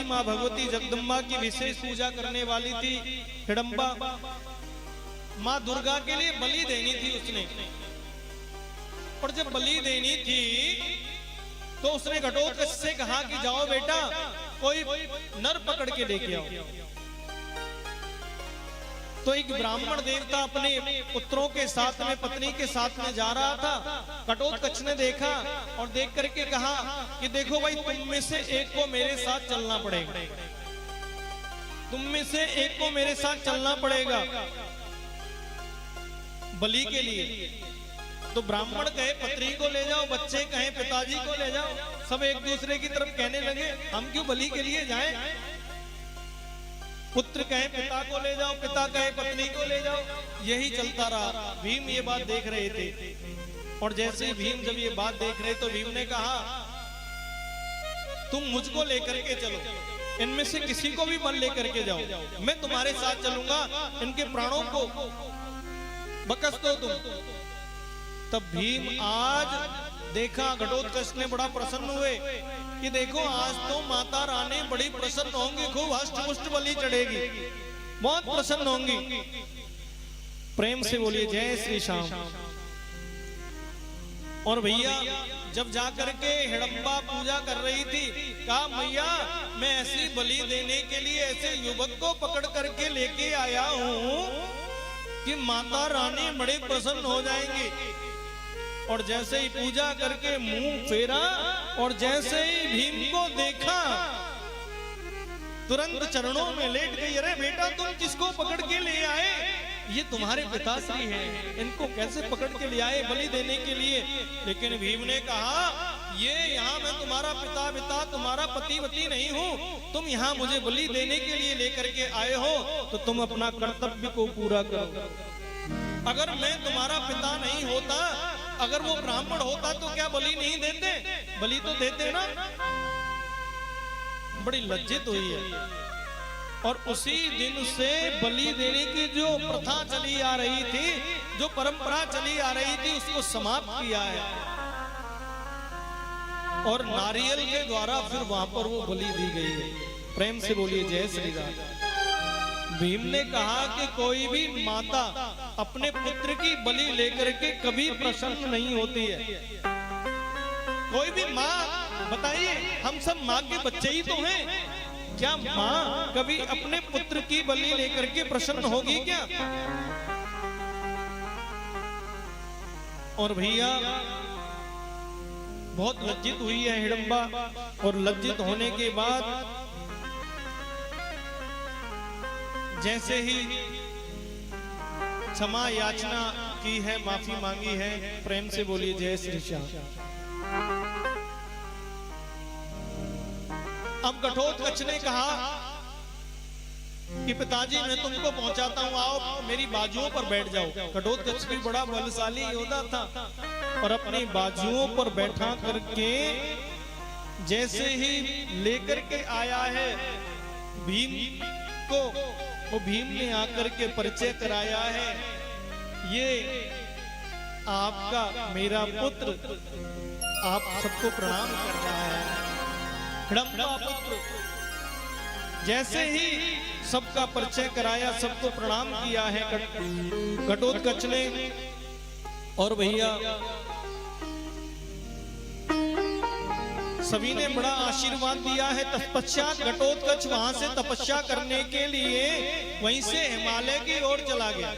माँ भगवती जगदम्बा की विशेष पूजा करने वाली थी हिडम्बा। माँ दुर्गा के लिए बलि देनी थी उसने, और जब बलि देनी थी तो उसने घटोत्कच से कहा कि जाओ बेटा कोई नर पकड़ के लेके आओ। तो एक ब्राह्मण देवता अपने पुत्रों के साथ में, पत्नी के साथ में जा रहा था। घटोत्कच ने देखा और देख करके कहा कि देखो भाई, तुम में से एक को मेरे साथ चलना पड़ेगा, तुम में से एक को मेरे साथ चलना पड़ेगा बलि के लिए। तो ब्राह्मण कहे पत्नी को ले जाओ, बच्चे कहे पिताजी को ले जाओ, सब एक दूसरे की तरफ कहने लगे हम क्यों बलि के लिए जाएं। पुत्र कहे पिता को ले जाओ, पिता कहे पत्नी को ले जाओ, यही चलता रहा। भीम ये बात देख रहे थे, और जैसे ही भीम जब ये बात देख रहे तो भीम ने कहा तुम मुझको लेकर के चलो, इनमें से किसी को भी मन लेकर के जाओ, मैं तुम्हारे साथ चलूंगा, इनके प्राणों को बकस दो तुम। तब भीम आज देखा, घटोत्कच ने बड़ा प्रसन्न हुए कि देखो आज तो माता रानी बड़ी प्रसन्न होंगी, खूब हष्ट-पुष्ट बलि चढ़ेगी, बहुत प्रसन्न होंगी। प्रेम से बोलिए जय श्री श्याम। और भैया जब जाकर के हिडम्बा पूजा कर रही थी, कहा मैया मैं ऐसी बलि देने के लिए ऐसे युवक को पकड़ करके लेके आया हूं कि माता रानी बड़े प्रसन्न हो जाएंगी। और जैसे ही पूजा करके मुंह फेरा और जैसे ही भीम को देखा, तुरंत चरणों में लेट गई। अरे बेटा तुम किसको पकड़ के ले आए? ये तुम्हारे पिताश्री हैं, इनको कैसे पकड़ के ले आए बलि देने के लिए? लेकिन भीम ने कहा ये यहाँ मैं तुम्हारा पिता तुम्हारा पति नहीं हूँ, तुम यहाँ मुझे बलि देने के लिए लेकर के आए हो तो तुम अपना कर्तव्य को पूरा करो। अगर मैं तुम्हारा पिता नहीं होता, अगर वो ब्राह्मण होता तो क्या बलि नहीं देते? बलि तो देते ना। बड़ी लज्जित हुई है। और उसी दिन से बलि देने की जो प्रथा चली आ रही थी, जो परंपरा चली आ रही थी, उसको समाप्त किया है। और नारियल के द्वारा फिर वहां पर वो बलि दी गई है। प्रेम से बोलिए जय श्री राम। भीम ने कहा कि कोई भी माता अपने पुत्र की बलि लेकर के कभी प्रसन्न नहीं होती है। कोई भी माँ, बताइए हम सब माँ के बच्चे ही तो हैं, क्या माँ कभी अपने पुत्र की बलि लेकर के प्रसन्न होगी क्या? और भैया बहुत लज्जित हुई है हिडम्बा, और लज्जित होने के बाद जैसे ही क्षमा याचना की है, माफी मांगी है, प्रेम से बोलिए जय श्री श्याम। अब घटोत्कच ने कहा कि पिताजी मैं तुमको पहुंचाता हूं, आओ मेरी बाजुओं पर बैठ जाओ। घटोत्कच भी बड़ा बलशाली योद्धा था, और अपनी बाजुओं पर बैठा करके जैसे ही लेकर के आया है भीम को, वो भीम ने आकर के परिचय कराया है, ये आपका मेरा पुत्र आप सबको प्रणाम कर रहा है, हिडम्बा पुत्र। जैसे ही सबका परिचय कराया, सबको प्रणाम किया है घटोत्कच ने। और भैया सभी ने बड़ा आशीर्वाद दिया है। तत्पश्चात घटोत्कच वहां से तपस्या करने के लिए वहीं से हिमालय की ओर चला गया।